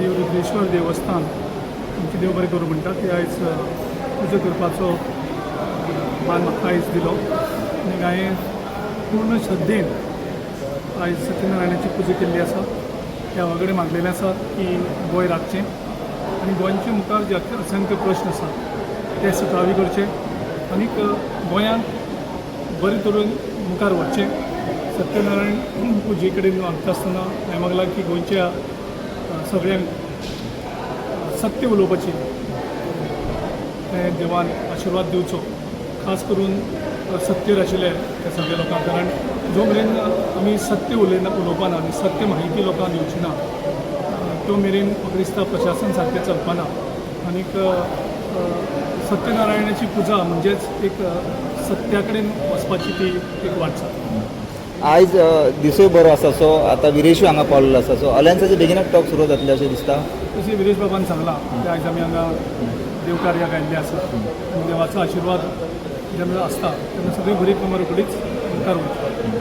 देवरुद्रेश्वर देवस्थान आमचे देव बरें करूं म्हणटा की आयज पुजा करपाचो मान म्हाका आयज दिलो आनी हांवें पूर्ण श्रद्धेन आयज सत्यनारायणाची पुजा केल्ली आसा. देवा कडेन मागलेलें आसा की गोंय राखचें आनी गोंयचे मुखार जे असंख्य प्रश्न आसा ते सुटावे करचे आनीक गोंयांत बरे तरेन मुखार वचचें. सत्यनारायण पुजे कडेन वागता आसतना हांवें मागलां की गोंयच्या सगळ्यांक सत्य उलोवपाची देवान आशिर्वाद दिवचो. खास करून सत्तेर आशिल्ले त्या सगळ्या लोकांक, कारण जो मेरेन आमी सत्य उलोवपा ना आनी सत्य म्हायती लोकांक दिवची ना तो मेरेन म्हाका दिसता प्रशासन सारकें चलपाना. आनीक सत्यनारायणाची पुजा म्हणजेच एक सत्या कडेन वचपाची ती एक वाटचाल. आयज दिसूय बरो आसा, सो आतां विरेशू हांगा पावलेलो आसा, सो अलायन्साचे बेगीनच टॉक सुरू जातले अशें दिसता. तशी विरेश बाबान सांगलां की आयज आमी हांगा देवकार्याक आयिल्ले आसा आनी देवाचो आशिर्वाद जेन्ना आसता तेन्ना सगळीं बरी कमर रोखडीच मुखार वता.